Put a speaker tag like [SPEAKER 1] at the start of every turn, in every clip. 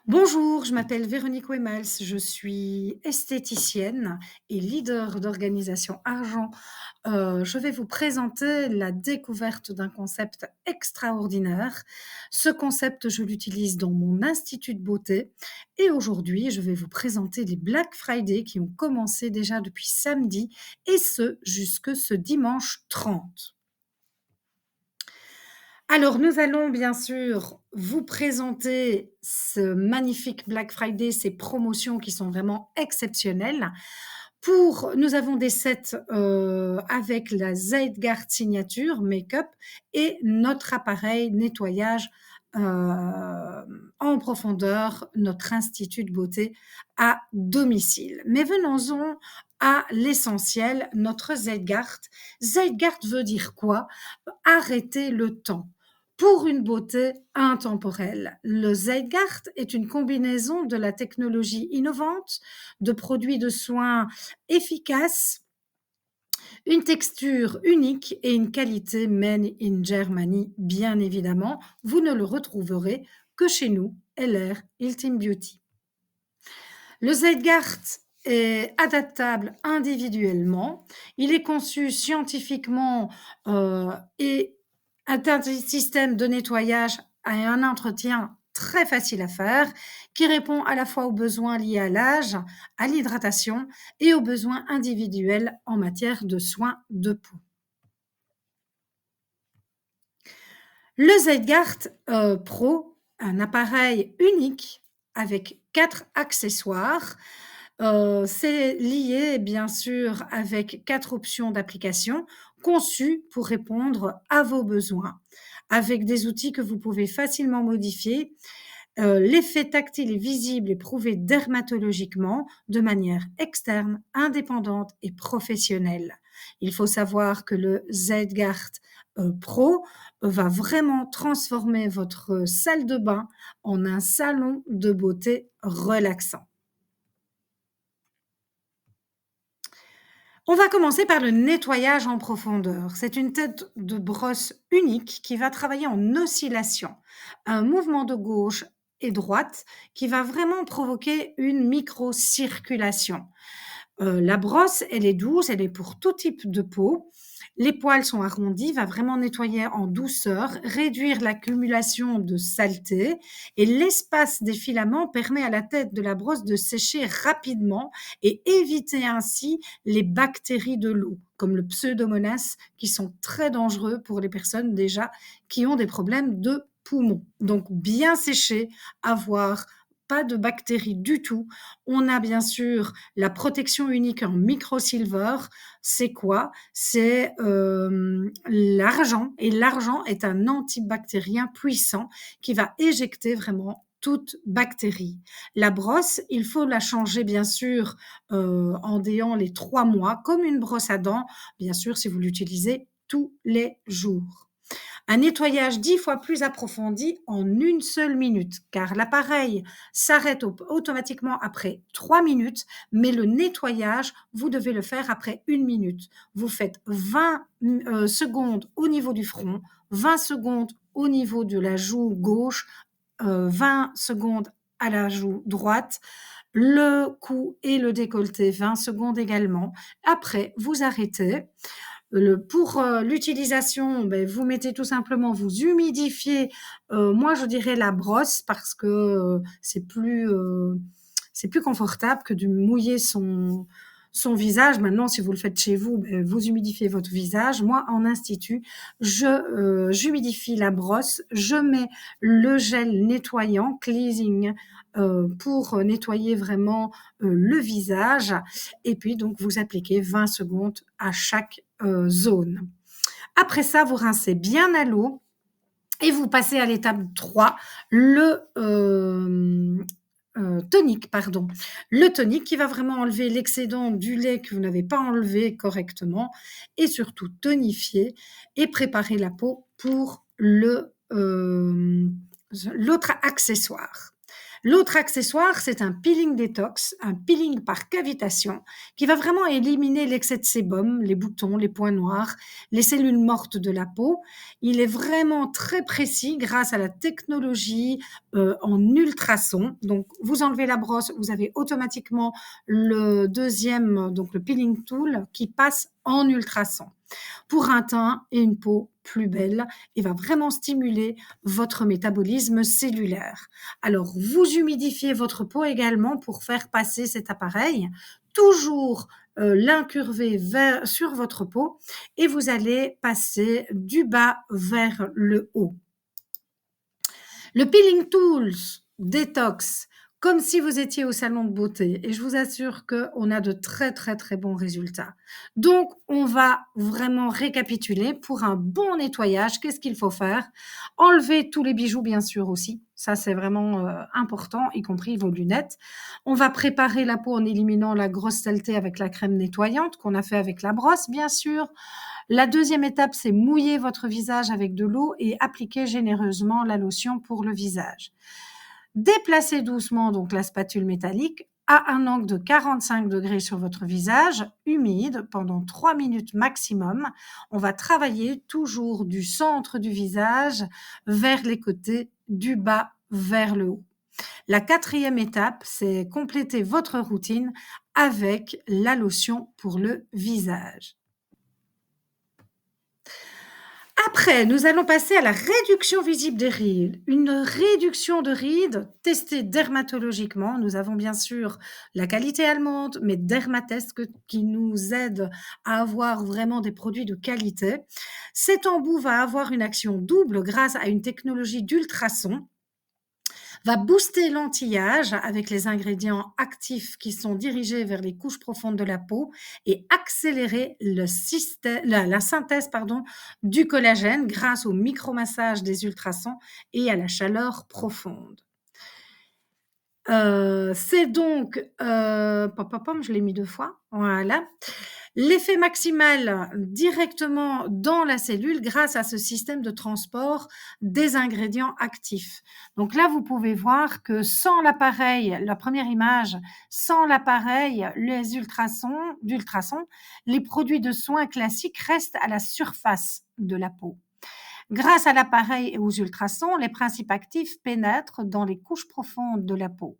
[SPEAKER 1] Bonjour, je m'appelle Véronique Wemels, je suis esthéticienne et leader d'organisation Argent. Je vais vous présenter la découverte d'un concept extraordinaire. Ce concept, je l'utilise dans mon institut de beauté et aujourd'hui, je vais vous présenter les Black Friday qui ont commencé déjà depuis samedi et ce jusque ce dimanche 30. Alors, nous allons bien sûr vous présenter ce magnifique Black Friday, ces promotions qui sont vraiment exceptionnelles. Nous avons des sets avec la Zeitgard Signature Make-up et notre appareil nettoyage en profondeur, notre institut de beauté à domicile. Mais venons-en à l'essentiel, notre Zeitgard. Zeitgard veut dire quoi? Arrêter le temps pour une beauté intemporelle. Le Zeitgard est une combinaison de la technologie innovante, de produits de soins efficaces, une texture unique et une qualité made in Germany, bien évidemment. Vous ne le retrouverez que chez nous, LR Ultime Beauty. Le Zeitgard est adaptable individuellement. Il est conçu scientifiquement et est un système de nettoyage et un entretien très facile à faire, qui répond à la fois aux besoins liés à l'âge, à l'hydratation et aux besoins individuels en matière de soins de peau. Le Zeitgard Pro, un appareil unique avec 4 accessoires. C'est lié bien sûr avec 4 options d'application conçues pour répondre à vos besoins, avec des outils que vous pouvez facilement modifier. L'effet tactile est visible et prouvé dermatologiquement de manière externe, indépendante et professionnelle. Il faut savoir que le Zeitgard Pro va vraiment transformer votre salle de bain en un salon de beauté relaxant. On va commencer par le nettoyage en profondeur. C'est une tête de brosse unique qui va travailler en oscillation. Un mouvement de gauche et droite qui va vraiment provoquer une microcirculation. La brosse, elle est douce, elle est pour tout type de peau. Les poils sont arrondis, va vraiment nettoyer en douceur, réduire l'accumulation de saleté et l'espace des filaments permet à la tête de la brosse de sécher rapidement et éviter ainsi les bactéries de l'eau, comme le pseudomonas, qui sont très dangereux pour les personnes déjà qui ont des problèmes de poumons. Donc bien sécher, avoir pas de bactéries du tout. On a bien sûr la protection unique en microsilver. C'est quoi? C'est l'argent. Et l'argent est un antibactérien puissant qui va éjecter vraiment toute bactérie. La brosse, il faut la changer bien sûr en déant les 3 mois, comme une brosse à dents, bien sûr si vous l'utilisez tous les jours. Un nettoyage 10 fois plus approfondi en une seule minute, car l'appareil s'arrête automatiquement après 3 minutes, mais le nettoyage, vous devez le faire après 1 minute. Vous faites 20 secondes au niveau du front, 20 secondes au niveau de la joue gauche, 20 secondes à la joue droite, le cou et le décolleté, 20 secondes également. Après, vous arrêtez. Pour l'utilisation, vous mettez tout simplement, vous humidifiez, moi je dirais la brosse parce que c'est plus confortable que de mouiller son visage. Maintenant, si vous le faites chez vous, vous humidifiez votre visage. Moi, en institut, j'humidifie la brosse, je mets le gel nettoyant, cleansing, pour nettoyer vraiment le visage. Et puis, donc, vous appliquez 20 secondes à chaque zone. Après ça, vous rincez bien à l'eau et vous passez à l'étape 3, le tonique, pardon. Le tonique qui va vraiment enlever l'excédent du lait que vous n'avez pas enlevé correctement et surtout tonifier et préparer la peau pour l'autre accessoire. L'autre accessoire, c'est un peeling détox, un peeling par cavitation, qui va vraiment éliminer l'excès de sébum, les boutons, les points noirs, les cellules mortes de la peau. Il est vraiment très précis grâce à la technologie en ultrasons. Donc, vous enlevez la brosse, vous avez automatiquement le deuxième, donc le peeling tool, qui passe en ultrasons pour un teint et une peau plus belle et va vraiment stimuler votre métabolisme cellulaire. Alors, vous humidifiez votre peau également pour faire passer cet appareil, toujours l'incurver sur votre peau et vous allez passer du bas vers le haut. Le Peeling Tools Détox, comme si vous étiez au salon de beauté. Et je vous assure qu'on a de très, très, très bons résultats. Donc, on va vraiment récapituler. Pour un bon nettoyage, qu'est-ce qu'il faut faire? Enlever tous les bijoux, bien sûr, aussi. Ça, c'est vraiment important, y compris vos lunettes. On va préparer la peau en éliminant la grosse saleté avec la crème nettoyante qu'on a fait avec la brosse, bien sûr. La deuxième étape, c'est mouiller votre visage avec de l'eau et appliquer généreusement la lotion pour le visage. Déplacez doucement donc la spatule métallique à un angle de 45 degrés sur votre visage, humide, pendant 3 minutes maximum. On va travailler toujours du centre du visage vers les côtés, du bas vers le haut. La quatrième étape, c'est compléter votre routine avec la lotion pour le visage. Après, nous allons passer à la réduction visible des rides. Une réduction de rides testée dermatologiquement. Nous avons bien sûr la qualité allemande, mais Dermatest qui nous aide à avoir vraiment des produits de qualité. Cet embout va avoir une action double grâce à une technologie d'ultrasons, va booster l'anti-âge avec les ingrédients actifs qui sont dirigés vers les couches profondes de la peau et accélérer la synthèse du collagène grâce au micromassage des ultrasons et à la chaleur profonde. C'est donc, je l'ai mis 2 fois, voilà. L'effet maximal directement dans la cellule grâce à ce système de transport des ingrédients actifs. Donc là, vous pouvez voir que sans l'appareil, la première image, sans l'appareil, d'ultrasons, les produits de soins classiques restent à la surface de la peau. Grâce à l'appareil et aux ultrasons, les principes actifs pénètrent dans les couches profondes de la peau.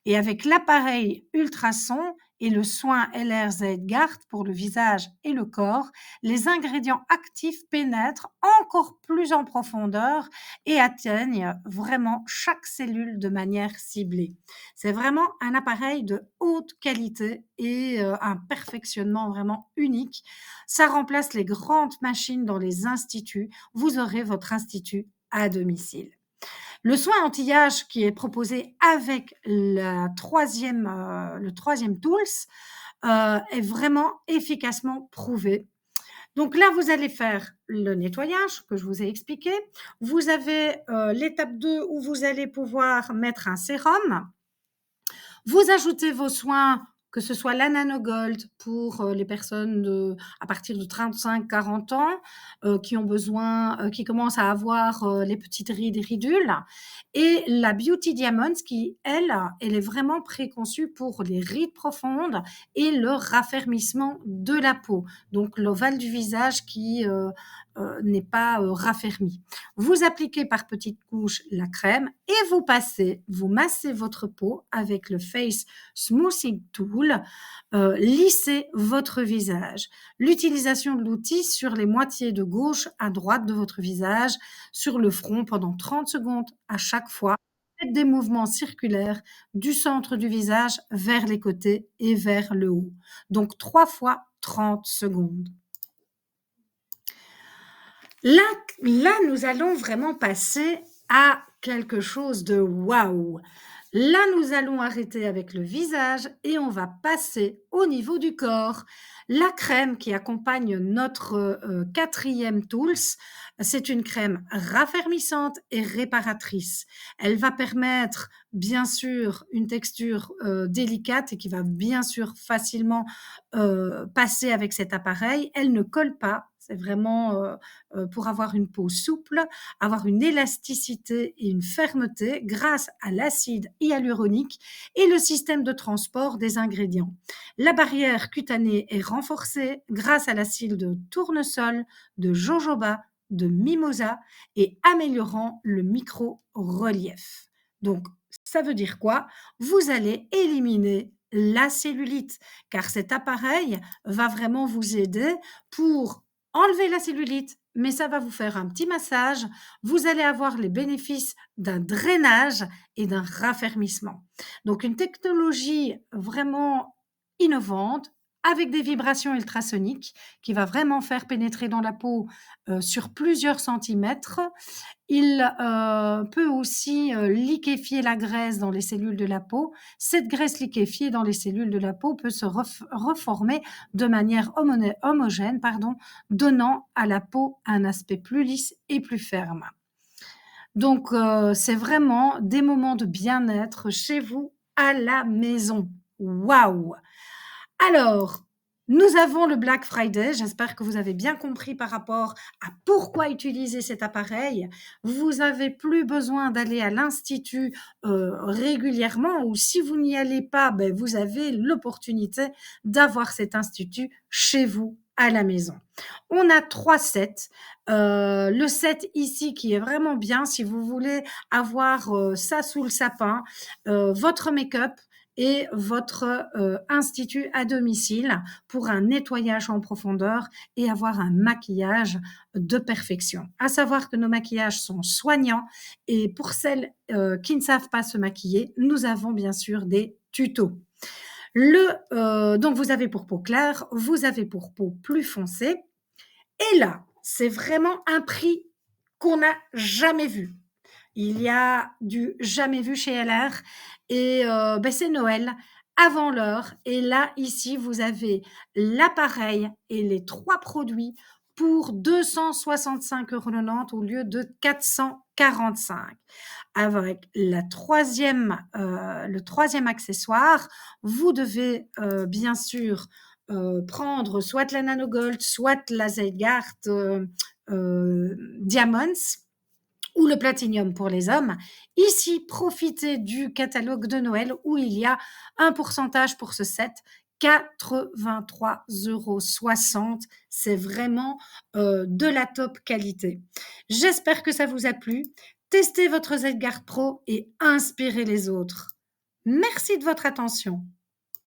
[SPEAKER 1] Et avec l'appareil ultrason et le soin LRZ Guard pour le visage et le corps, les ingrédients actifs pénètrent encore plus en profondeur et atteignent vraiment chaque cellule de manière ciblée. C'est vraiment un appareil de haute qualité et un perfectionnement vraiment unique. Ça remplace les grandes machines dans les instituts. Vous aurez votre institut à domicile. Le soin anti-âge qui est proposé avec le troisième tools est vraiment efficacement prouvé. Donc là, vous allez faire le nettoyage que je vous ai expliqué. Vous avez l'étape 2 où vous allez pouvoir mettre un sérum. Vous ajoutez vos soins, que ce soit la Nanogold pour les personnes à partir de 35-40 ans qui ont besoin, qui commencent à avoir les petites rides et ridules, et la Beauty Diamonds qui, elle est vraiment préconçue pour les rides profondes et le raffermissement de la peau, donc l'ovale du visage qui n'est pas raffermi. Vous appliquez par petites couches la crème et vous massez votre peau avec le Face Smoothing Tool, lissez votre visage. L'utilisation de l'outil sur les moitiés de gauche à droite de votre visage, sur le front pendant 30 secondes à chaque fois. Faites des mouvements circulaires du centre du visage vers les côtés et vers le haut. Donc 3 fois 30 secondes. Là, nous allons vraiment passer à quelque chose de waouh. Là, nous allons arrêter avec le visage et on va passer au niveau du corps. La crème qui accompagne notre quatrième tools, c'est une crème raffermissante et réparatrice. Elle va permettre, bien sûr, une texture délicate et qui va bien sûr facilement passer avec cet appareil. Elle ne colle pas. C'est vraiment, pour avoir une peau souple, avoir une élasticité et une fermeté grâce à l'acide hyaluronique et le système de transport des ingrédients. La barrière cutanée est renforcée grâce à l'acide de tournesol, de jojoba, de mimosa et améliorant le micro-relief. Donc, ça veut dire quoi? Vous allez éliminer la cellulite, car cet appareil va vraiment vous aider pour enlever la cellulite, mais ça va vous faire un petit massage. Vous allez avoir les bénéfices d'un drainage et d'un raffermissement. Donc, une technologie vraiment innovante avec des vibrations ultrasoniques qui va vraiment faire pénétrer dans la peau sur plusieurs centimètres. Il peut aussi liquéfier la graisse dans les cellules de la peau. Cette graisse liquéfiée dans les cellules de la peau peut se reformer de manière homogène, pardon, donnant à la peau un aspect plus lisse et plus ferme. Donc, c'est vraiment des moments de bien-être chez vous à la maison. Waouh! Alors, nous avons le Black Friday. J'espère que vous avez bien compris par rapport à pourquoi utiliser cet appareil. Vous n'avez plus besoin d'aller à l'institut régulièrement, ou si vous n'y allez pas, ben, vous avez l'opportunité d'avoir cet institut chez vous à la maison. On a 3 sets. Le set ici qui est vraiment bien si vous voulez avoir ça sous le sapin, votre make-up et votre institut à domicile pour un nettoyage en profondeur et avoir un maquillage de perfection. À savoir que nos maquillages sont soignants et pour celles qui ne savent pas se maquiller, nous avons bien sûr des tutos. Donc vous avez pour peau claire, vous avez pour peau plus foncée. Et là, c'est vraiment un prix qu'on n'a jamais vu. Il y a du jamais vu chez LR et ben c'est Noël avant l'heure. Et là, ici, vous avez l'appareil et les 3 produits pour 265,90 € au lieu de 445. Avec le troisième accessoire, vous devez bien sûr prendre soit la Nanogold, soit la Zygarde Diamonds ou le Platinum pour les hommes. Ici, profitez du catalogue de Noël où il y a un pourcentage pour ce set, 83,60 €. C'est vraiment de la top qualité. J'espère que ça vous a plu. Testez votre Zygarde Pro et inspirez les autres. Merci de votre attention.